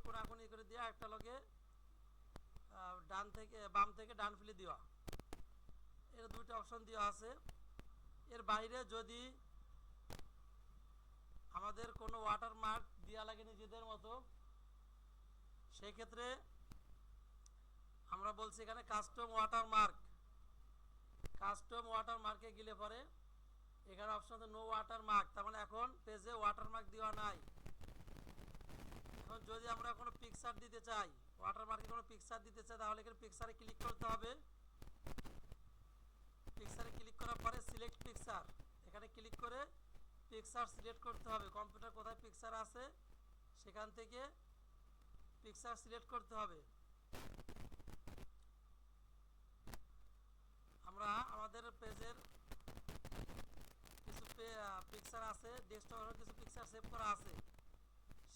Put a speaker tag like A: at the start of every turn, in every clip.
A: কোনাকুনি করে দেওয়া, একটা লগে ডান থেকে বাম থেকে ডান ফেলে দেওয়া, এর দুইটা অপশন দেওয়া আছে। এর বাইরে যদি আমাদের কোনো ওয়াটারমার্ক দেওয়া লাগে নিজেদের মতো, সেই ক্ষেত্রে আমরা বলছি এখানে কাস্টম ওয়াটারমার্ক। কাস্টম ওয়াটারমার্কে গেলে পরে এখানে অপশন আছে নো ওয়াটারমার্ক, তার মানে এখন পেজে ওয়াটারমার্ক দেওয়া নাই। এখন যদি আমরা কোনো পিকচার দিতে চাই, ওয়াটারমার্কে কোনো পিকচার দিতে চাই, তাহলে এখানে পিকচারে ক্লিক করতে হবে। পিকচারে ক্লিক করার পরে সিলেক্ট পিকচার, এখানে ক্লিক করে পিকচার সিলেক্ট করতে হবে। কম্পিউটার কোথায় পিকচার আছে সেখান থেকে পিকচার সিলেক্ট করতে হবে। আমরা আমাদের পেজের কিছু পিকচার আছে, ডেস্কটপের কিছু পিকচার সেভ করা আছে,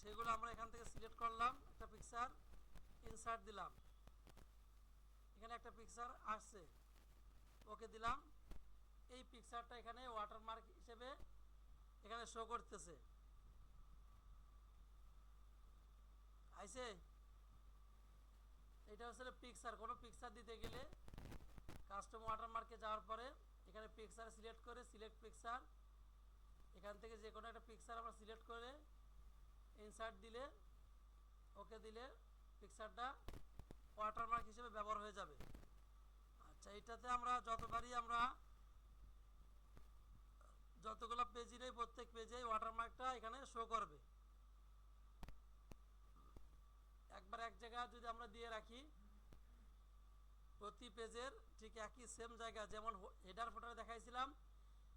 A: সেগুলো আমরা এখান থেকে সিলেক্ট করলাম। একটা পিকচার ইনসার্ট দিলাম, এখানে একটা পিকচার আসছে, ওকে দিলাম। এই পিকচারটা এখানে ওয়াটারমার্ক হিসেবে এখানে শো করতেছে। আইছে, এটা হচ্ছে পিকচার। কোনো পিকচার দিতে গেলে কাস্টম ওয়াটারমার্কে যাওয়ার পরে এখানে পিকচার সিলেক্ট করে সিলেক্ট পিকচার, এখান থেকে যে কোনো একটা পিকচার আমরা সিলেক্ট করে ইনসার্ট দিলে, ওকে দিলে পিকচারটা ওয়াটারমার্ক হিসেবে ব্যবহার হয়ে যাবে। আচ্ছা, এটাতে আমরা যতগুলো পেজই নেই প্রত্যেক পেজেই ওয়াটারমার্কটা এখানে শো করবে। একবার এক জায়গায় যদি আমরা দিয়ে রাখি প্রতি পেজের ঠিক একই সেম জায়গা, যেমন হেডার ফুটারে দেখাইছিলাম,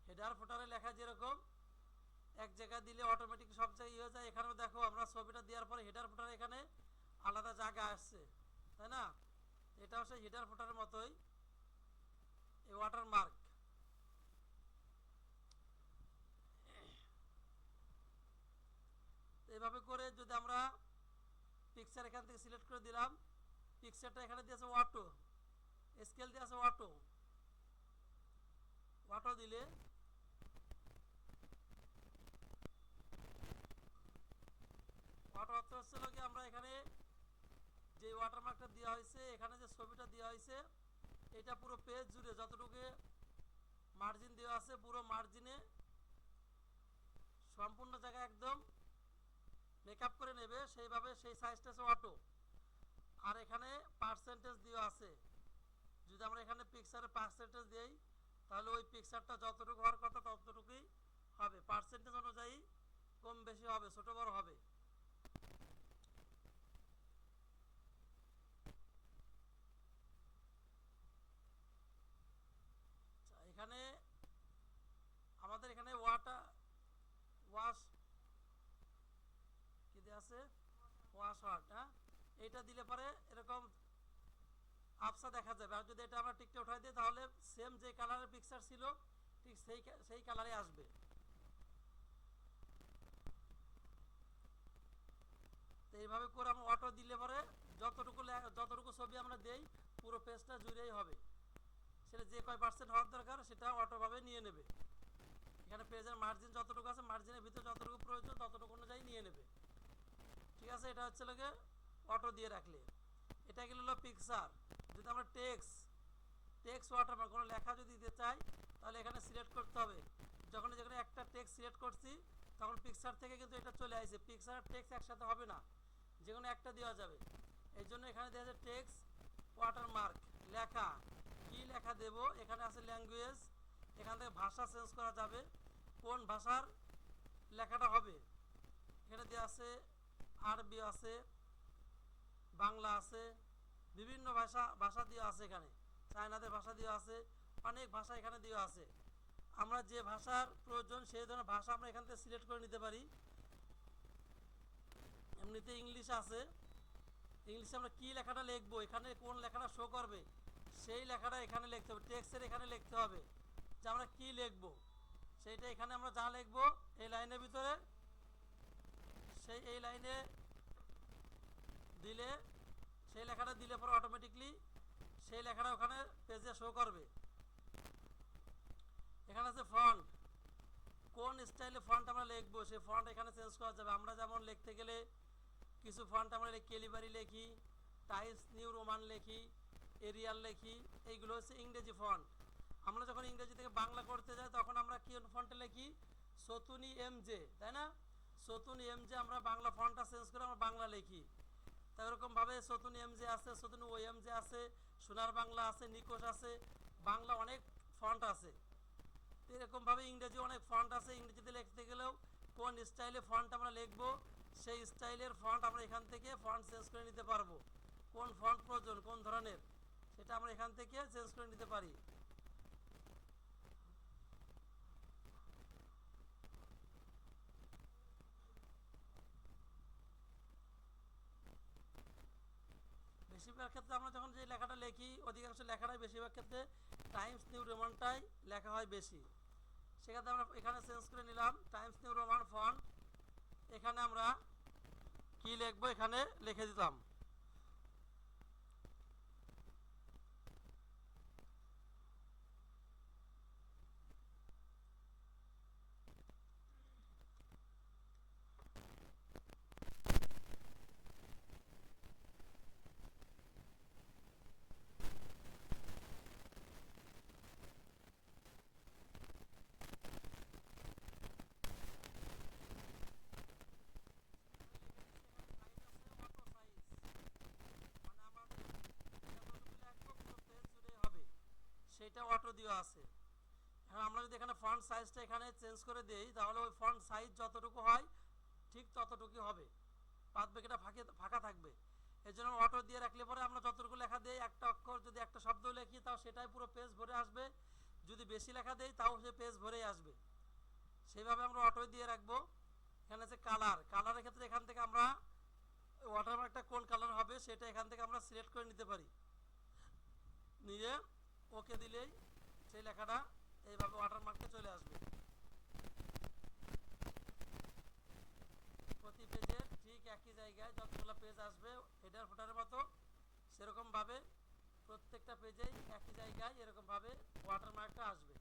A: হেডার ফুটারে লেখা যেরকম এক জায়গায় দিলে অটোমেটিক সব জায়গায় হয়ে যায়, এখানেও দেখো আমরা ছবিটা দেওয়ার পরে হেডার ফুটারে এখানে আলাদা জায়গা আসছে, তাই না? এটা হচ্ছে হেডার ফুটারের মতোই এই ওয়াটারমার্ক। এইভাবে করে যদি আমরা পিকচার এখান থেকে সিলেক্ট করে দিলাম, পিকচারটা এখানে দিয়েছে অটো, স্কেল দিয়ে আছে অটো, অটো দিলে অটো অর্থ হচ্ছে কি আমরা এখানে যে ওয়াটারমার্কটা দেওয়া হয়েছে, এখানে যে ছবিটা দেওয়া হয়েছে, এটা পুরো পেজ জুড়ে যতটুকু মার্জিন দেওয়া আছে পুরো মার্জিনে সম্পূর্ণ জায়গা একদম মেকআপ করে নেবে, সেইভাবে সেই সাইজটা আছে অটো। আর এখানে পার্সেন্টেজ দেওয়া আছে, যদি আমরা এখানে পিকচারে পার্সেন্টেজ দিই তাহলে ওই পিকচারটা যতটুকু হওয়ার কথা ততটুকুই হবে, পার্সেন্টেজ অনুযায়ী কম বেশি হবে, ছোট বড় হবে। এখানে আমাদের এখানে ওয়াশ কি দিয়ে আছে, ওয়াশ ওয়ার্ড, হ্যাঁ, এইটা দিলে পরে এরকম আবসা দেখা যাবে। আর যদি এটা আমরা টিকটে উঠাই দিই তাহলে সেম যে কালারের পিকচার ছিল ঠিক সেই কালারে আসবে। তো এইভাবে করে আমরা অটো দিলে পরে যতটুকু ছবি আমরা দেই পুরো পেজটা জুড়েই হবে, সেটা যে কয় পার্সেন্ট হওয়ার দরকার সেটা অটোভাবে নিয়ে নেবে। এখানে পেজের মার্জিন যতটুকু আছে মার্জিনের ভিতরে যতটুকু প্রয়োজন ততটুকু অনুযায়ী নিয়ে নেবে, ঠিক আছে? এটা হচ্ছে লোকে অটো দিয়ে রাখলে। এটা গেল হলো পিকচার। যদি আমরা টেক্সট ওয়াটারমার্ক কোনো লেখা যদি দিতে চাই তাহলে এখানে সিলেক্ট করতে হবে। যখন যেখানে একটা টেক্সট সিলেক্ট করছি তখন পিকচার থেকে কিন্তু এটা চলে আসছে, পিকচার আর টেক্সট একসাথে হবে না, যে কোনো একটা দেওয়া যাবে। এই জন্য এখানে দেওয়া আছে টেক্সট ওয়াটারমার্ক। লেখা কি লেখা দেব, এখানে আছে ল্যাঙ্গুয়েজ, এখান থেকে ভাষা চেঞ্জ করা যাবে, কোন ভাষার লেখাটা হবে। এখানে দেওয়া আছে আরবি আছে, বাংলা আছে, বিভিন্ন ভাষা দেওয়া আছে, এখানে চায়নাদের ভাষা দেওয়া আছে, অনেক ভাষা এখানে দেওয়া আছে। আমরা যে ভাষার প্রয়োজন সেই ধরনের ভাষা আমরা এখান থেকে সিলেক্ট করে নিতে পারি। এমনিতে ইংলিশ আছে, ইংলিশে আমরা কী লেখাটা লিখবো, এখানে কোন লেখাটা শো করবে সেই লেখাটা এখানে লিখতে হবে, টেক্সটের এখানে লিখতে হবে যে আমরা কী লিখবো, সেইটা এখানে আমরা যা লিখবো এই লাইনের ভিতরে এই লাইনে দিলে সেই লেখাটা দিলে পরে অটোমেটিকলি সেই লেখাটা ওখানে পেজে শো করবে। এখানে আছে ফন্ট, কোন স্টাইলে ফন্ট আমরা লিখবো সেই ফন্ট এখানে চেঞ্জ করা যাবে। আমরা যেমন লিখতে গেলে কিছু ফন্ট আমরা ক্যালিবারি লিখি, টাইমস নিউ রোমান লিখি, এরিয়াল লিখি, এইগুলো হচ্ছে ইংরেজি ফন্ট। আমরা যখন ইংরেজি থেকে বাংলা করতে যাই তখন আমরা কি ফন্টে লিখি, সতুনি এমজে, তাই না? সতুনি এমজে আমরা বাংলা ফন্টটা চেঞ্জ করে আমরা বাংলা লিখি। তো এরকমভাবে সতুনি এমজে আছে, সতুনি ও এমজে আছে, সোনার বাংলা আছে, নিকোষ আছে, বাংলা অনেক ফন্ট আছে। তো এরকমভাবে ইংরেজি অনেক ফন্ট আছে। ইংরেজিতে লিখতে গেলেও কোন স্টাইলে ফন্ট আমরা লিখবো সেই স্টাইলের ফন্ট আমরা এখান থেকে ফন্ট চেঞ্জ করে নিতে পারবো। কোন ফন্ট প্রয়োজন, কোন ধরনের, সেটা আমরা এখান থেকে চেঞ্জ করে নিতে পারি। বেশিরভাগ ক্ষেত্রে আমরা যখন যে লেখাটা লিখি, অধিকাংশ লেখাটাই বেশিরভাগ ক্ষেত্রে টাইমস নিউ রোমানটাই লেখা হয় বেশি। সেক্ষেত্রে আমরা এখানে চেঞ্জ করে নিলাম টাইমস নিউ রোমান ফন্ট। এখানে আমরা কি লিখবো এখানে লিখে দিলাম। সেটা অটো দেওয়া আছে। এখন আমরা যদি এখানে ফন্ট সাইজটা এখানে চেঞ্জ করে দেই তাহলে ওই ফন্ট সাইজ যতটুকু হয় ঠিক ততটুকুই হবে, বাদ বাকিটা ফাঁকা থাকবে। এই জন্য অটো দিয়ে রাখলে পরে আমরা যতটুকু লেখা দিই, একটা অক্ষর যদি একটা শব্দ লিখি তাও সেটাই পুরো পেজ ভরে আসবে, যদি বেশি লেখা দেই তাও সে পেজ ভরেই আসবে। সেইভাবে আমরা অটো দিয়ে রাখবো। এখানে আছে কালার, কালারের ক্ষেত্রে এখান থেকে আমরা ওয়াটারমার্কটা কোন কালার হবে সেটা এখান থেকে আমরা সিলেক্ট করে নিতে পারি। নিয়ে ওকে দিলেই সেই লেখাটা এইভাবে ওয়াটারমার্কে চলে আসবে। প্রতি পেজের ঠিক একই জায়গায় যতগুলো পেজ আসবে হেডার ফুটারের মতো, সেরকমভাবে প্রত্যেকটা পেজেই একই জায়গায় এরকমভাবে ওয়াটারমার্কটা আসবে।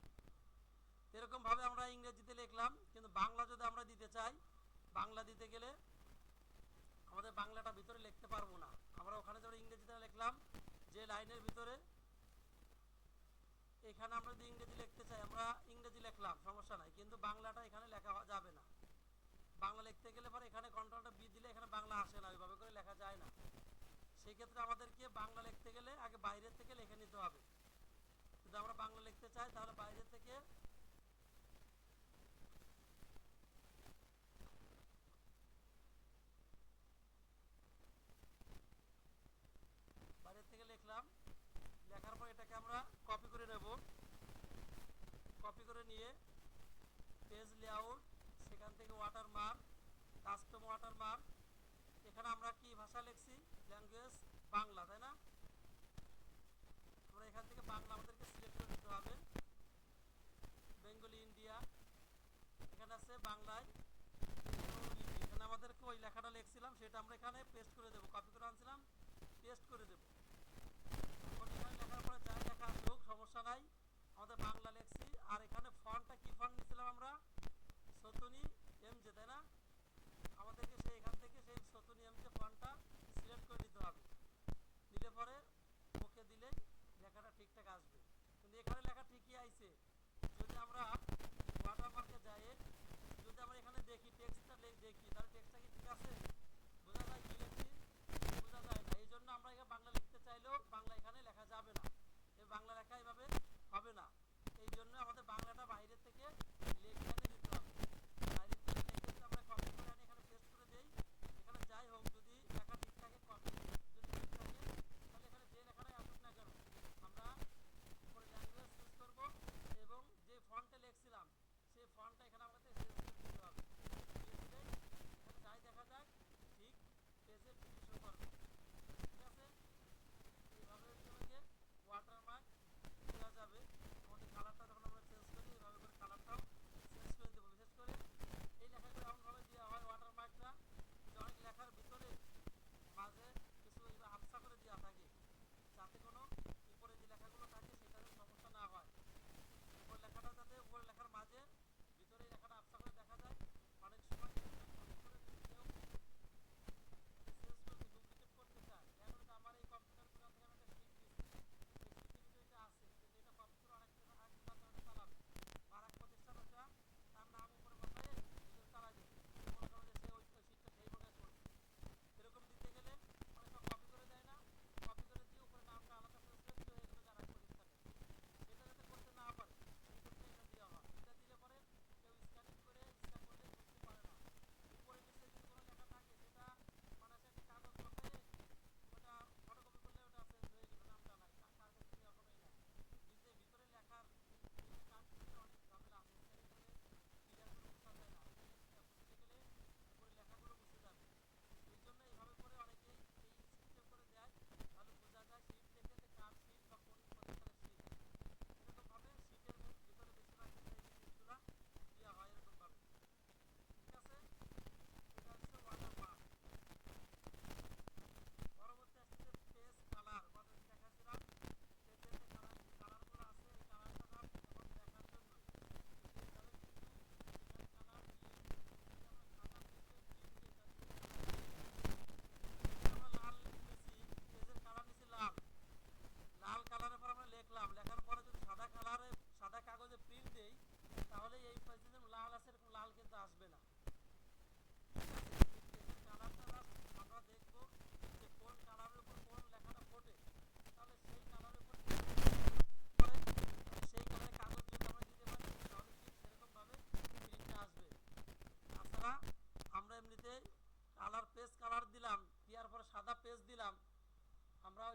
A: এরকমভাবে আমরা ইংরেজিতে লিখলাম, কিন্তু বাংলা যদি আমরা দিতে চাই, বাংলা দিতে গেলে আমাদের বাংলাটা ভিতরে লিখতে পারবো না। আমরা ওখানে যেমন ইংরেজিতে লিখলাম যে লাইনের ভিতরে, এখানে আমরা যদি ইংরেজি লিখতে চাই আমরা ইংরেজি লিখলাম, সমস্যা নাই, কিন্তু বাংলাটা এখানে লেখা যাবে না। বাংলা লিখতে গেলে পরে এখানে কন্ট্রোলটা বি দিলে এখানে বাংলা আসে না, ওইভাবে করে লেখা যায় না। সেই ক্ষেত্রে আমাদেরকে বাংলা লিখতে গেলে আগে বাইরে থেকে লিখে নিতে হবে। যদি আমরা বাংলা লিখতে চাই তাহলে বাইরে থেকে লিখলাম, লেখার পর এটাকে আমরা কপি করে নেব। কপি করে নিয়ে পেজ লেআউট, সেখান থেকে ওয়াটারমার্ক, কাস্টম ওয়াটারমার্ক, এখানে আমরা কি ভাষা লিখছি, ল্যাঙ্গুয়েজ বাংলা, তাই না? আমরা এখান থেকে বাংলা আমাদেরকে সিলেক্ট করে নিতে হবে। বেঙ্গলি ইন্ডিয়া, এখানে আছে বাংলায়, এখানে আমাদেরকে ওই লেখাটা লিখছিলাম সেটা আমরা এখানে পেস্ট করে দেবো। কপি করে আনছিলাম, পেস্ট করে দেবো। এখন এখানে লেখার পরে যাই লেখা আসুক সমস্যা নাই, আমাদের বাংলা লিখছি। আর এখানে ফন্টটা কি ফন্ট নিয়েছিলাম আমরা, সতুনি এমজে, তাই না? আমাদেরকে সেই এখান থেকে সেই সতুনি এমজে ফন্টটা সিলেক্ট করে নিতে হবে। নিলে পরে ওকে দিলেই লেখাটা ঠিকঠাক আসবে। কিন্তু এখানে লেখা ঠিকই আইছে, যদি আমরা ওয়াটারমার্কে যাই, যদি আমরা এখানে দেখি টেক্সটটা দেখি তাহলে টেক্সটটা কি ঠিক আছে, বোঝা যায় কি লিখছি, বোঝা যায় না। এই জন্য আমরা এখানে বাংলা লিখতে চাইলেও বাংলা এখানে লেখা যাবে না, এই বাংলা লেখা এইভাবে হবে না। এই জন্য আমাদের বাংলাটা বাইরে থেকে লিখে এনে দিতে হবে। বাইরে থেকে লিখে আমরা কপি করে আনি, এখানে পেস্ট করে দেই। এখানে যাই হোক, যদি লেখা ঠিক থাকে, কপি যদি ঠিক থাকে, তাহলে এখানে যে লেখাটাই আসুক না কেন আমরা উপরে ল্যাঙ্গুয়েজ চুজ করব এবং যে ফন্টে লিখছিলাম সেই ফন্টটা এখানে আমাদের চেঞ্জ করে দিতে হবে। দিয়ে দিলেই এখানে যাই দেখা যাক ঠিক পেজে ঠিকই শো করবে। ঠিক আছে, এইভাবে হচ্ছে ওয়াটারমার্ক দেওয়া যাবে। আমাদের কালারটা যখন আমরা চেঞ্জ করি এইভাবে করে কালারটাও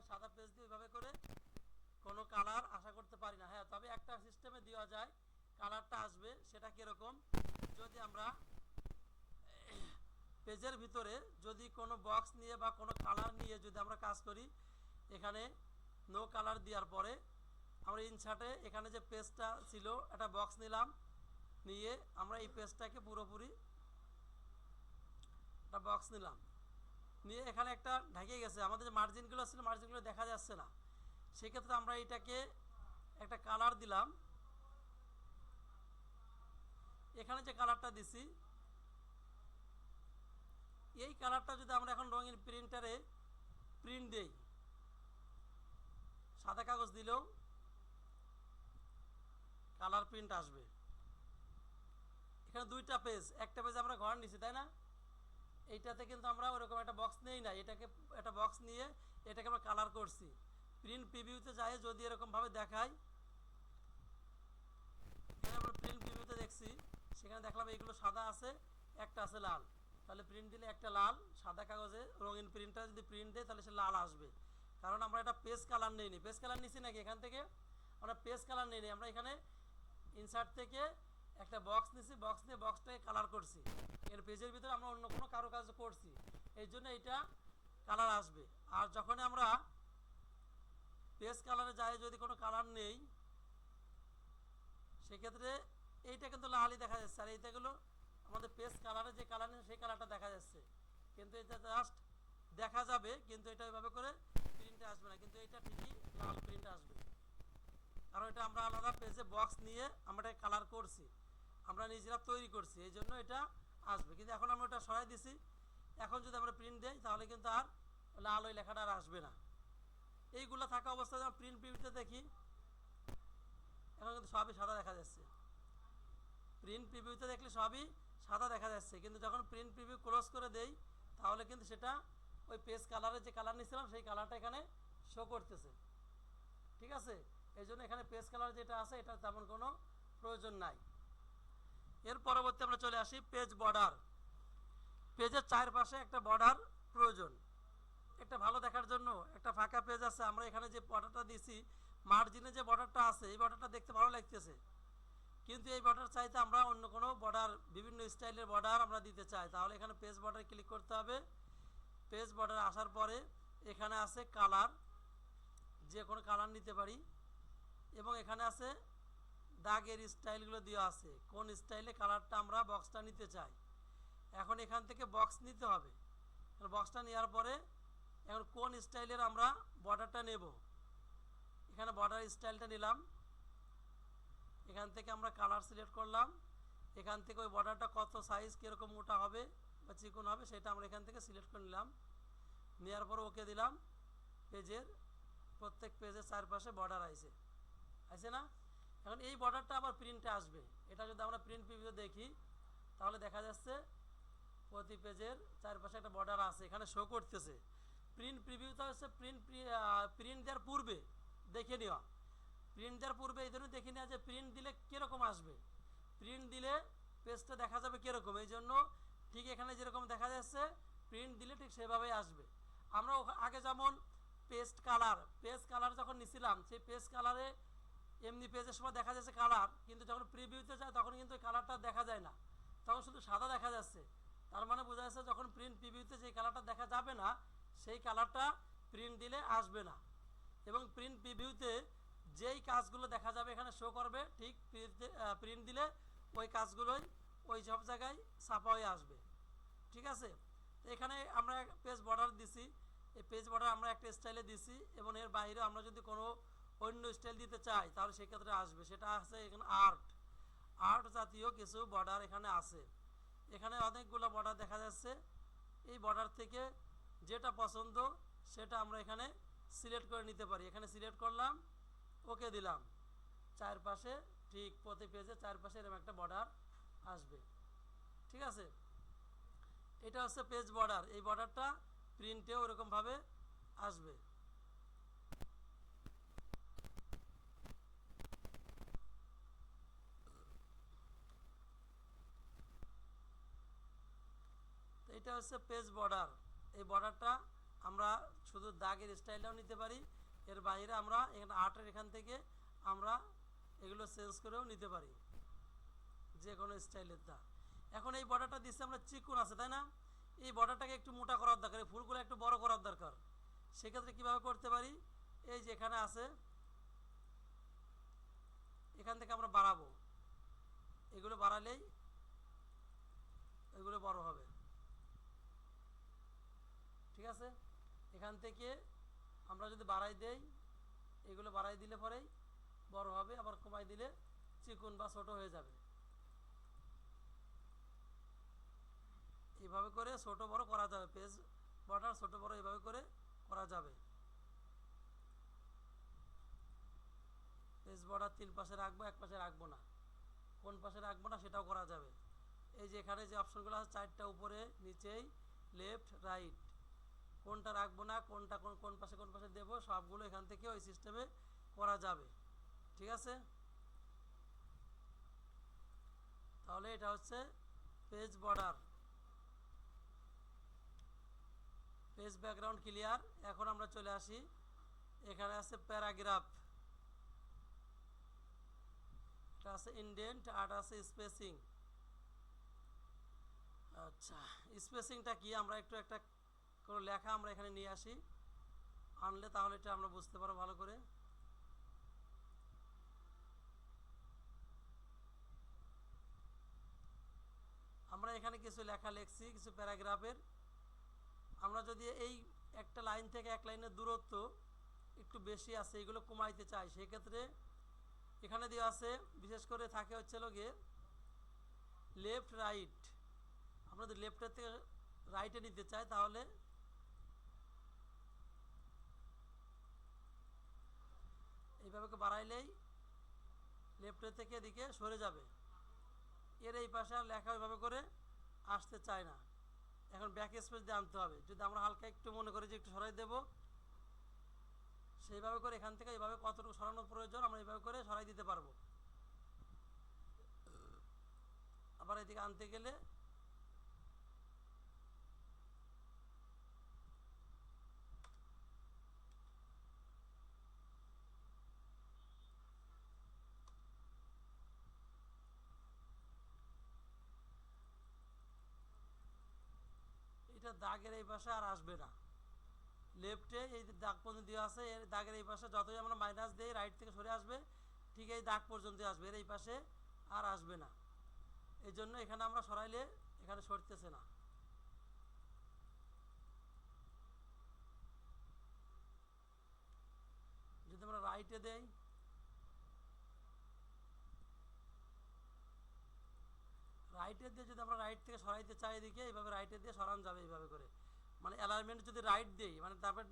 A: সাদা পেজ দিয়ে ওইভাবে করে কোনো কালার আশা করতে পারি না। হ্যাঁ, তবে একটা সিস্টেমে দেওয়া যায় কালারটা আসবে। সেটা কীরকম, যদি আমরা পেজের ভিতরে যদি কোনো বক্স নিয়ে বা কোনো কালার নিয়ে যদি আমরা কাজ করি, এখানে নো কালার দেওয়ার পরে আমরা ইনসার্টে এখানে যে পেজটা ছিল একটা বক্স নিলাম, নিয়ে আমরা এই পেজটাকে পুরোপুরি একটা বক্স নিলাম, নিয়ে এখানে একটা ঢেকে গেছে, আমাদের যে মার্জিনগুলো ছিল মার্জিনগুলো দেখা যাচ্ছে না। সেক্ষেত্রে আমরা এটাকে একটা কালার দিলাম। এখানে যে কালারটা দিছি এই কালারটা যদি আমরা এখন রঙিন প্রিন্টারে প্রিন্ট দেই, সাদা কাগজ দিলেও কালার প্রিন্ট আসবে। এখানে দুইটা পেজ, একটা পেজ আমরা ঘর নিছি তাই না, এইটাতে কিন্তু আমরা ওরকম একটা বক্স নেই না, এটাকে একটা বক্স নিয়ে এটাকে আমরা কালার করছি। প্রিন্ট প্রিভিউতে যাই যদি এরকমভাবে দেখাই, এখানে আমরা প্রিন্ট প্রিভিউতে দেখছি, সেখানে দেখলাম এইগুলো সাদা আছে, একটা আছে লাল। তাহলে প্রিন্ট দিলে একটা লাল সাদা কাগজে রঙিন প্রিন্টটা যদি প্রিন্ট দেয় তাহলে সে লাল আসবে, কারণ আমরা এটা পেজ কালার নেইনি। পেজ কালার নিছি নাকি, এখান থেকে আমরা পেজ কালার নেইনি, আমরা এখানে ইনসার্ট থেকে একটা বক্স নিছি, বক্স নিয়ে বক্সটাকে কালার করছি। এর পেজের ভিতরে আমরা অন্য কোনো কারুকাজ করছি, এই জন্য এটা কালার আসবে। আর যখন আমরা পেজ কালারে যাই যদি কোনো কালার নেই, সেক্ষেত্রে এইটা কিন্তু লালই দেখা যাচ্ছে, আর এইটাগুলো আমাদের পেজ কালারে যে কালার নেই সেই কালারটা দেখা যাচ্ছে, কিন্তু এটা জাস্ট দেখা যাবে, কিন্তু এটা ওইভাবে করে প্রিন্টে আসবে না, কিন্তু এটা ঠিকই লাল প্রিন্ট আসবে, কারণ এটা আমরা আলাদা পেজে বক্স নিয়ে আমরা এটা কালার করছি, আমরা নিজেরা তৈরি করছি, এই জন্য এটা আসবে। কিন্তু এখন আমরা ওটা সরাই দিছি, এখন যদি আমরা প্রিন্ট দেই তাহলে কিন্তু আর লাল ওই লেখাটা আর আসবে না। এইগুলো থাকা অবস্থায় আমরা প্রিন্ট প্রিভিউতে দেখি, এখন কিন্তু সবই সাদা দেখা যাচ্ছে। প্রিন্ট প্রিভিউতে দেখলে সবই সাদা দেখা যাচ্ছে, কিন্তু যখন প্রিন্ট প্রিভিউ ক্লোজ করে দেই তাহলে কিন্তু সেটা ওই পেজ কালারের যে কালার নিয়েছিলাম সেই কালারটা এখানে শো করতেছে। ঠিক আছে, এই জন্য এখানে পেজ কালার যেটা আছে এটা তেমন কোনো প্রয়োজন নাই। এর পরবর্তী আমরা চলে আসি পেজ বর্ডার। পেজের চারপাশে একটা বর্ডার প্রয়োজন, একটা ভালো দেখার জন্য। একটা ফাঁকা পেজ আছে, আমরা এখানে যে বর্ডারটা দিছি মার্জিনে যে বর্ডারটা আছে এই বর্ডারটা দেখতে ভালো লাগতেছে, কিন্তু এই বর্ডার চাইতে আমরা অন্য কোনো বর্ডার, বিভিন্ন স্টাইলের বর্ডার আমরা দিতে চাই, তাহলে এখানে পেজ বর্ডার ক্লিক করতে হবে। পেজ বর্ডার আসার পরে এখানে আছে কালার, যে কোনো কালার নিতে পারি, এবং এখানে আছে দাগের স্টাইলগুলো দেওয়া আছে, কোন স্টাইলে কালারটা আমরা বক্সটা নিতে চাই। এখন এখান থেকে বক্স নিতে হবে, বক্সটা নেওয়ার পরে এখন কোন স্টাইলের আমরা বর্ডারটা নেব, এখানে বর্ডার স্টাইলটা নিলাম, এখান থেকে আমরা কালার সিলেক্ট করলাম, এখান থেকে ওই বর্ডারটা কত সাইজ কীরকম মোটা হবে বা চিকন হবে সেটা আমরা এখান থেকে সিলেক্ট করে নিলাম, নেওয়ার পর ওকে দিলাম। পেজের প্রত্যেক পেজের চারপাশে বর্ডার আছে না। এখন এই বর্ডারটা আবার প্রিন্টে আসবে, এটা যদি আমরা প্রিন্ট প্রিভিউ দেখি তাহলে দেখা যাচ্ছে প্রতি পেজের চারপাশে একটা বর্ডার আছে, এখানে শো করতেছে। প্রিন্ট প্রিভিউটা হচ্ছে প্রিন্ট দেওয়ার পূর্বে দেখে নেওয়া, প্রিন্ট দেওয়ার পূর্বে এই জন্য দেখে নেওয়া যে প্রিন্ট দিলে কীরকম আসবে, প্রিন্ট দিলে পেজটা দেখা যাবে কীরকম, এই জন্য ঠিক এখানে যেরকম দেখা যাচ্ছে প্রিন্ট দিলে ঠিক সেভাবেই আসবে। আমরা আগে যেমন পেজ কালার যখন নিছিলাম সেই পেজ কালারে এমনি পেজের সময় দেখা যাচ্ছে কালার, কিন্তু যখন প্রিভিউতে যায় তখন কিন্তু ওই কালারটা দেখা যায় না, তখন শুধু সাদা দেখা যাচ্ছে। তার মানে বোঝা যাচ্ছে যখন প্রিন্ট প্রিভিউতে যে কালারটা দেখা যাবে না সেই কালারটা প্রিন্ট দিলে আসবে না, এবং প্রিন্ট প্রিভিউতে যেই কাজগুলো দেখা যাবে এখানে শো করবে, ঠিক প্রিন্ট দিলে ওই কাজগুলোই ওই সব জায়গায় ছাপা হয়ে আসবে। ঠিক আছে, তো এখানে আমরা পেজ বর্ডার দিছি, এই পেজ বর্ডার আমরা একটা স্টাইলে দিছি, এবং এর বাইরে আমরা যদি কোনো অন্য স্টাইল দিতে চাই তাহলে সেক্ষেত্রে আসবে, সেটা আছে এখানে আর্ট জাতীয় কিছু বর্ডার এখানে আছে। এখানে অনেকগুলো বর্ডার দেখা যাচ্ছে, এই বর্ডার থেকে যেটা পছন্দ সেটা আমরা এখানে সিলেক্ট করে নিতে পারি। এখানে সিলেক্ট করলাম, ওকে দিলাম, চারপাশে ঠিক প্রতি পেজে চারপাশে এরকম একটা বর্ডার আসবে। ঠিক আছে, এটা হচ্ছে পেজ বর্ডার, এই বর্ডারটা প্রিন্টেও এরকমভাবে আসবে। এটা হচ্ছে পেজ বর্ডার, এই বর্ডারটা আমরা শুধু দাগের স্টাইলটাও নিতে পারি, এর বাইরে আমরা এখানে আর্টের এখান থেকে আমরা এগুলো চেঞ্জ করেও নিতে পারি, যে কোনো স্টাইলের দাগ। এখন এই বর্ডারটা দিচ্ছি আমরা চিকন আছে, তাই না? এই বর্ডারটাকে একটু মোটা করার দরকার, এই ফুলগুলো একটু বড় করার দরকার। সেক্ষেত্রে কীভাবে করতে পারি, এই যে এখানে আছে, এখান থেকে আমরা বাড়াবো, এগুলো বাড়ালেই এগুলো বড় হবে। ঠিক আছে, এখান থেকে আমরা যদি বাড়াই দেই, এগুলো বাড়াই দিলে পরেই বড় হবে, আবার কমাই দিলে চিকন বা ছোট হয়ে যাবে। এইভাবে করে ছোট বড় করা যাবে, পেজ বর্ডার ছোট বড় এইভাবে করে করা যাবে। পেজ বর্ডার 3 পাশে রাখবো, এক পাশে রাখবো না, কোন পাশে রাখবো না সেটাও করা যাবে। এই যে এখানে যে অপশনগুলো আছে 4টা, উপরে নিচেই লেফট রাইট, কোনটা রাখবো না, কোনটা কোন পাশে দেবো, সবগুলো এখান থেকে ওই সিস্টেমে করা যাবে। ঠিক আছে, তাহলে এটা হচ্ছে page border. Page background clear. এখন আমরা চলে আসি, এখানে আছে প্যারাগ্রাফ, এটা আছে ইনডেন্ট, আর আছে স্পেসিং। আচ্ছা, স্পেসিংটা কি, আমরা একটু একটা কোনো লেখা আমরা এখানে নিয়ে আসি, আনলে তাহলে এটা আমরা বুঝতে পারবো ভালো করে। আমরা এখানে কিছু লেখা লিখছি, কিছু প্যারাগ্রাফের। আমরা যদি এই একটা লাইন থেকে এক লাইনের দূরত্ব একটু বেশি আছে, এগুলো কমাইতে চাই, সেক্ষেত্রে এখানে দেওয়া আছে, বিশেষ করে থাকে হচ্ছে লোকে লেফট রাইট। আমরা যদি লেফটের থেকে রাইটে নিতে চাই, তাহলে এইভাবে বাড়াইলেই লেফটের থেকে এদিকে সরে যাবে। এর এই পাশে আর লেখা ওইভাবে করে আসতে চায় না, এখন ব্যাক স্পেস দিয়ে আনতে হবে। যদি আমরা হালকা একটু মনে করি যে একটু সরাই দেব, সেইভাবে করে এখান থেকে এইভাবে কতটুকু সরানোর প্রয়োজন আমরা এইভাবে করে সরাই দিতে পারবো। আবার এদিকে আনতে গেলে এটা দাগের এই পাশে আর আসবে না, লেফটে এই দাগ পর্যন্ত দেওয়া আছে, এর দাগের এই পাশে যতই আমরা মাইনাস দিই রাইট থেকে সরে আসবে, ঠিক এই দাগ পর্যন্ত আসবে, এর এই পাশে আর আসবে না। এই জন্য এখানে আমরা সরাইলে এখানে সরতেছে না। যদি আমরা রাইটে দেই, রাইটে দিয়ে যদি আমরা রাইট থেকে সরাইতে চাই, এদিকে এইভাবে রাইটে দিয়ে সরানো যাবে এইভাবে করে, মানে অ্যালাইনমেন্ট যদি রাইট দিই, মানে তারপর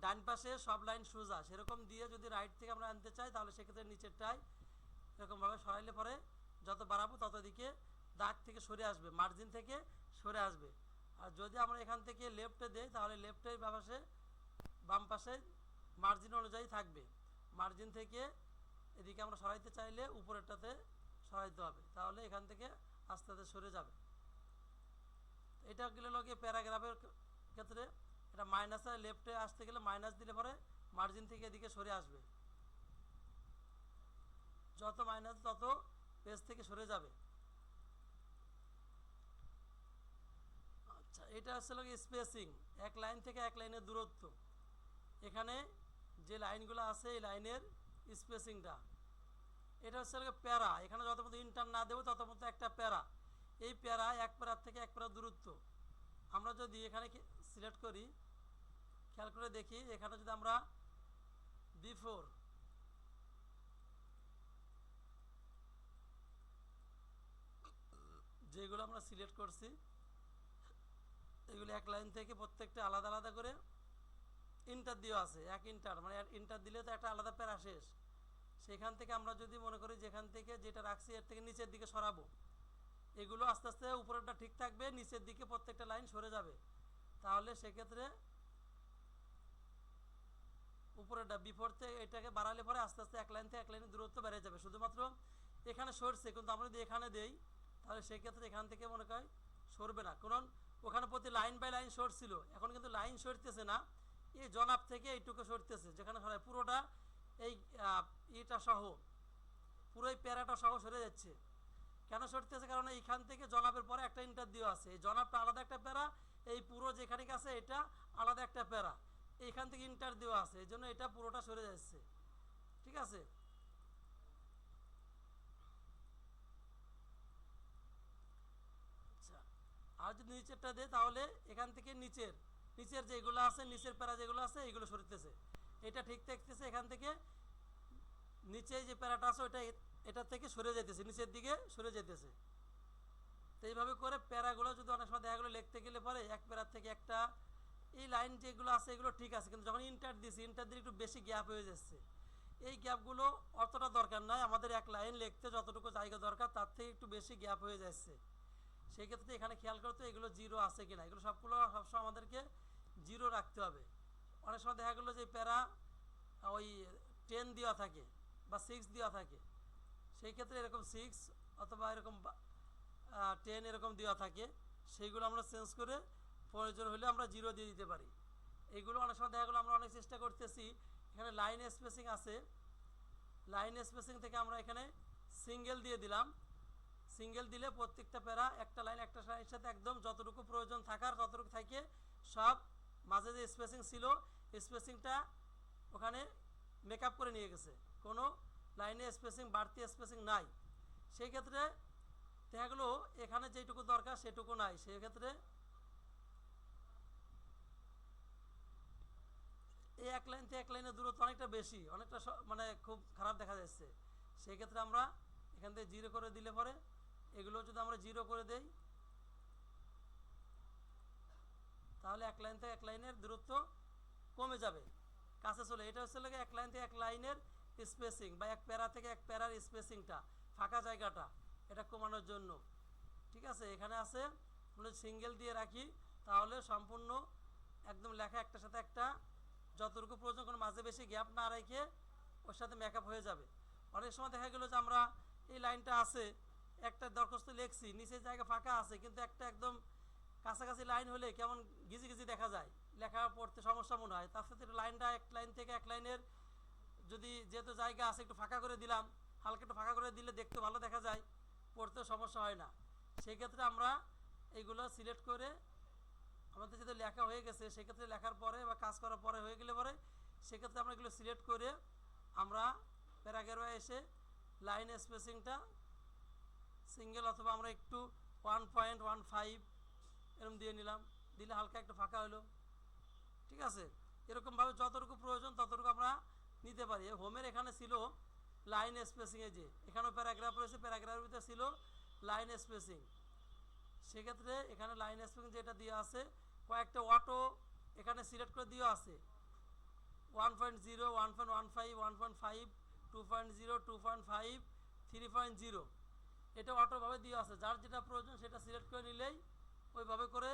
A: ডান পাশে সব লাইন সোজা সেরকম দিয়ে যদি রাইট থেকে আমরা আনতে চাই, তাহলে সেক্ষেত্রে নিচেরটাই এরকমভাবে সরাইলে পরে যত বাড়াবো তত দিকে দাগ থেকে সরে আসবে, মার্জিন থেকে সরে আসবে। আর যদি আমরা এখান থেকে লেফটে দেই, তাহলে লেফটের পাশে বাম পাশে মার্জিন অনুযায়ী থাকবে, মার্জিন থেকে এদিকে আমরা সরাইতে চাইলে উপরেরটাতে সরাইতে হবে, তাহলে এখান থেকে আস্তে আস্তে সরে যাবে। এটা গেলে লগে প্যারাগ্রাফের ক্ষেত্রে এটা মাইনাসে লেফটে আসতে গেলে মাইনাস দিলে পরে মার্জিন থেকে এদিকে সরে আসবে, যত মাইনাস তত পেজ থেকে সরে যাবে। আচ্ছা, এটা হচ্ছে লগে স্পেসিং, এক লাইন থেকে এক লাইনের দূরত্ব। এখানে যে লাইনগুলো আছে এই লাইনের স্পেসিংটা, এটা হচ্ছে প্যারা। এখানে যত মতো ইন্টার না দেবো তত মতো একটা প্যারা, এই প্যারা এক প্যারার থেকে এক প্যারা দূরত্ব। আমরা যদি এখানে সিলেক্ট করি, খেয়াল করে দেখি, এখানে যদি আমরা বিফোর যেগুলো আমরা সিলেক্ট করছি, এগুলো এক লাইন থেকে প্রত্যেকটা আলাদা আলাদা করে ইন্টার দেওয়া আছে, এক ইন্টার, মানে ইন্টার দিলে তো একটা আলাদা প্যারা শেষ। সেখান থেকে আমরা যদি মনে করি যেখান থেকে যেটা রাখছি এর থেকে নিচের দিকে সরাবো, এগুলো আস্তে আস্তে উপরেরটা ঠিক থাকবে, নিচের দিকে প্রত্যেকটা লাইন সরে যাবে, তাহলে সেক্ষেত্রে উপরেরটা বিফোর থেকে এটাকে বাড়ালে পরে আস্তে আস্তে এক লাইন থেকে এক লাইনের দূরত্ব বেড়ে যাবে। শুধুমাত্র এখানে সরছে, কিন্তু আমরা যদি এখানে দেই তাহলে সেক্ষেত্রে এখান থেকে মনে হয় সরবে না, কারণ ওখানে প্রতি লাইন বাই লাইন সরছিল, এখন কিন্তু লাইন সরতেছে না, এই জনাব থেকে এইটুকু সরতেছে, যেখানে সরাই পুরোটা এই ইটা সহ পুরোই প্যারাটা সহ সরে যাচ্ছে। কেন সরতেছে? কারণ এইখান থেকে জনাবের পরে একটা ইন্টার দেওয়া আছে, এই জনাবটা আলাদা একটা প্যারা, এই পুরো যেখানে আছে এটা আলাদা একটা প্যারা, এইখান থেকে ইন্টার দেওয়া আছে, এই জন্য এটা পুরোটা সরে যাচ্ছে। ঠিক আছে, আচ্ছা, আর যদি নিচেরটা দেয় তাহলে এখান থেকে নিচের নিচের যেগুলো আছে, নিচের প্যারা যেগুলো আছে এইগুলো সরতেছে, এটা ঠিক থাকতেছে, এখান থেকে নিচে যে প্যারাটা আছে ওইটা এটা থেকে সরে যাইতেছে, নিচের দিকে সরে যাইতেছে। তো এইভাবে করে প্যারাগুলো যদি অনেক সময় দেখা গেলো লিখতে গেলে পরে এক প্যারার থেকে একটা এই লাইন যেগুলো আছে এগুলো ঠিক আছে, কিন্তু যখন ইন্টার দিছি ইন্টার দিয়ে একটু বেশি গ্যাপ হয়ে যাচ্ছে, এই গ্যাপগুলো অতটা দরকার নাই, আমাদের এক লাইন লিখতে যতটুকু জায়গা দরকার তার থেকে একটু বেশি গ্যাপ হয়ে যাচ্ছে। সেই ক্ষেত্রে এখানে খেয়াল করতে এগুলো জিরো আছে কিনা, এগুলো সবগুলো সবসময় আমাদেরকে জিরো রাখতে হবে। অনেক সময় দেখা গেলো যে প্যারা ওই 10 দেওয়া থাকে বা 6 দেওয়া থাকে, সেই ক্ষেত্রে এরকম 6 অথবা এরকম 10 এরকম দেওয়া থাকে, সেইগুলো আমরা চেঞ্জ করে প্রয়োজন হলে আমরা জিরো দিয়ে দিতে পারি। এইগুলো অনেক সময় দেখা গেলো আমরা অনেক চেষ্টা করতেছি, এখানে লাইন স্পেসিং আছে, লাইন স্পেসিং থেকে আমরা এখানে সিঙ্গেল দিয়ে দিলাম, সিঙ্গেল দিলে প্রত্যেকটা প্যারা একটা লাইন একটা লাইনের সাথে একদম যতটুকু প্রয়োজন থাকার ততটুকু থাকে, সব মাঝে যে স্পেসিং ছিল স্পেসিংটা ওখানে মেকআপ করে নিয়ে গেছে, কোনো লাইনে স্পেসিং বাড়তি স্পেসিং নাই। সেই ক্ষেত্রে দেখা গেলো এখানে যেটুকু দরকার সেটুকু নাই, সেই ক্ষেত্রে এই এক লাইন থেকে এক লাইনের দূরত্ব অনেকটা বেশি, অনেকটা মানে খুব খারাপ দেখা যাচ্ছে, সেই ক্ষেত্রে আমরা এখান থেকে জিরো করে দিলে পরে এগুলো যদি আমরা জিরো করে দেই তাহলে এক লাইন থেকে এক লাইনের দূরত্ব কমে যাবে, কাছে চলে। এটা হচ্ছে লাগে এক লাইন থেকে এক লাইনের স্পেসিং বা এক প্যারা থেকে এক প্যারার স্পেসিংটা, ফাঁকা জায়গাটা এটা কমানোর জন্য। ঠিক আছে, এখানে আছে আমরা সিঙ্গেল দিয়ে রাখি তাহলে সম্পূর্ণ একদম লেখা একটার সাথে একটা যতটুকু প্রয়োজন, কোনো মাঝে বেশি গ্যাপ না রেখে ওর সাথে মেকআপ হয়ে যাবে। অনেক সময় দেখা গেলো যে আমরা এই লাইনটা আছে একটা দরখাস্ত লিখছি, নিচের জায়গা ফাঁকা আছে, কিন্তু একটা একদম কাছাকাছি লাইন হলে কেমন গিজি গিজি দেখা যায়, লেখা পড়তে সমস্যা মনে হয়, তার সাথে লাইনটা এক লাইন থেকে এক লাইনের যদি যেহেতু জায়গা আছে একটু ফাঁকা করে দিলাম, হালকা একটু ফাঁকা করে দিলে দেখতে ভালো দেখা যায়, পড়তেও সমস্যা হয় না। সেই ক্ষেত্রে আমরা এইগুলো সিলেক্ট করে আমাদের যেহেতু লেখা হয়ে গেছে সেক্ষেত্রে লেখার পরে বা কাজ করার পরে হয়ে গেলে পরে সেক্ষেত্রে আমরা এগুলো সিলেক্ট করে আমরা প্যারাগ্রাফে এসে লাইন স্পেসিংটা সিঙ্গেল অথবা আমরা একটু 1.15 এরকম দিয়ে নিলাম, দিলে হালকা একটু ফাঁকা হলো। ঠিক আছে, এরকমভাবে যতটুকু প্রয়োজন ততটুকু আমরা নিতে পারি। হোমের এখানে ছিল লাইন স্পেসিংয়ে, যে এখানেও প্যারাগ্রাফ রয়েছে, প্যারাগ্রাফের ভিতরে ছিল লাইন স্পেসিং, সেক্ষেত্রে এখানে লাইন স্পেসিং যেটা দেওয়া আছে কয়েকটা অটো এখানে সিলেক্ট করে দেওয়া আছে 1.0, 1.15, 1.5, 2.0, 2.5, 3.0, এটা অটোভাবে দেওয়া আছে, যার যেটা প্রয়োজন সেটা সিলেক্ট করে নিলেই ওইভাবে করে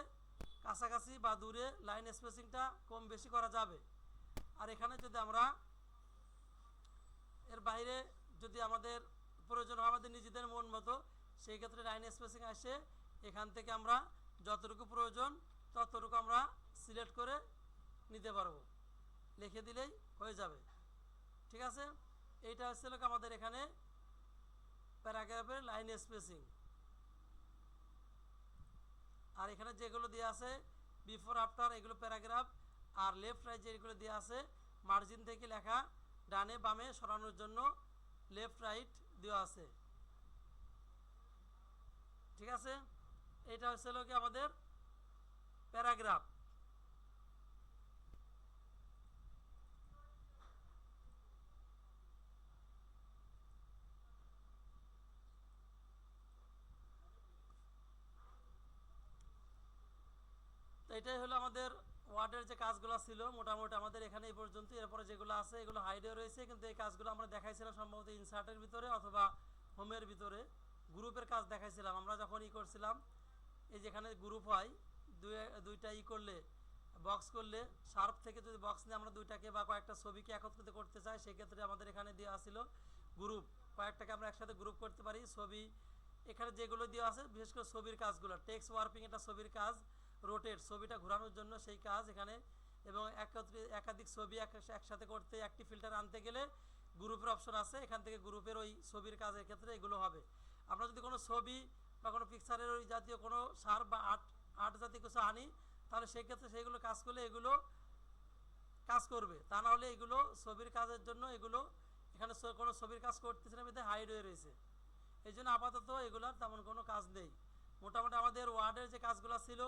A: কাছাকাছি বা দূরে লাইন স্পেসিংটা কম বেশি করা যাবে। আর এখানে যদি আমরা এর বাইরে যদি আমাদের প্রয়োজন হয় আমাদের নিজেদের মন মতো, সেই ক্ষেত্রে লাইন স্পেসিং আসে এখান থেকে আমরা যতটুকু প্রয়োজন ততটুকু আমরা সিলেক্ট করে নিতে পারবো, লিখে দিলেই হয়ে যাবে। ঠিক আছে, এইটা হচ্ছে আমাদের এখানে প্যারাগ্রাফের লাইন স্পেসিং। আর এখানে যেগুলো দেওয়া আছে বিফোর আফটার এগুলো প্যারাগ্রাফ, আর লেফট রাইট যেগুলো দেওয়া আছে মার্জিন থেকে লেখা ডানে বামে সরানোর জন্য লেফট রাইট দেওয়া আছে। ঠিক আছে, এটা হচ্ছে কি আমাদের প্যারাগ্রাফ। তো এটাই হলো আমাদের ওয়ার্ডের যে কাজগুলো ছিল, মোটামুটি আমাদের এখানে এই পর্যন্ত। এরপরে যেগুলো আছে এগুলো হাইডে রয়েছে, কিন্তু এই কাজগুলো আমরা দেখাইছিলাম সম্ভবত ইনসার্টের ভিতরে অথবা হোমের ভিতরে, গ্রুপের কাজ দেখাইছিলাম আমরা যখন করছিলাম। এই যেখানে গ্রুপ হয় দুইটা করলে বক্স করলে শার্প থেকে যদি বক্স নিয়ে আমরা দুইটাকে বা কয়েকটা ছবিকে একত্রিত করতে চাই সেক্ষেত্রে আমাদের এখানে দেওয়া ছিল গ্রুপ, কয়েকটাকে আমরা একসাথে গ্রুপ করতে পারি। ছবি এখানে যেগুলো দেওয়া আছে বিশেষ করে ছবির কাজগুলো, টেক্সট ওয়ার্পিং এটা ছবির কাজ, রোটেট ছবিটা ঘোরানোর জন্য সেই কাজ এখানে, এবং একাধিক ছবি একসাথে করতে একটি ফিল্টার আনতে গেলে গ্রুপের অপশন আছে, এখান থেকে গ্রুপের ওই ছবির কাজের ক্ষেত্রে এগুলো হবে। আমরা যদি কোনো ছবি বা কোনো পিকচারের ওই জাতীয় কোনো সার বা আর্ট জাতীয় কিছু আনি, তাহলে সেই ক্ষেত্রে সেইগুলো কাজ করলে এগুলো কাজ করবে, তা না হলে এগুলো ছবির কাজের জন্য এগুলো এখানে কোনো ছবির কাজ করতেছে না, মধ্যে হাইড হয়ে রয়েছে। এই জন্য আপাতত এগুলার তেমন কোনো কাজ নেই। মোটামুটি আমাদের ওয়ার্ডের যে কাজগুলো ছিল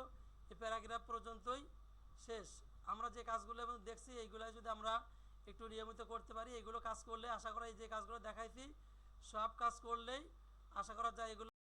A: এই প্যারাগ্রাফ পর্যন্তই শেষ। আমরা যে কাজগুলো দেখছি এইগুলো যদি আমরা একটু নিয়মিত করতে পারি, এগুলো কাজ করলে আশা করা এই যে কাজগুলো দেখাইছি সব কাজ করলেই আশা করা যায় এগুলো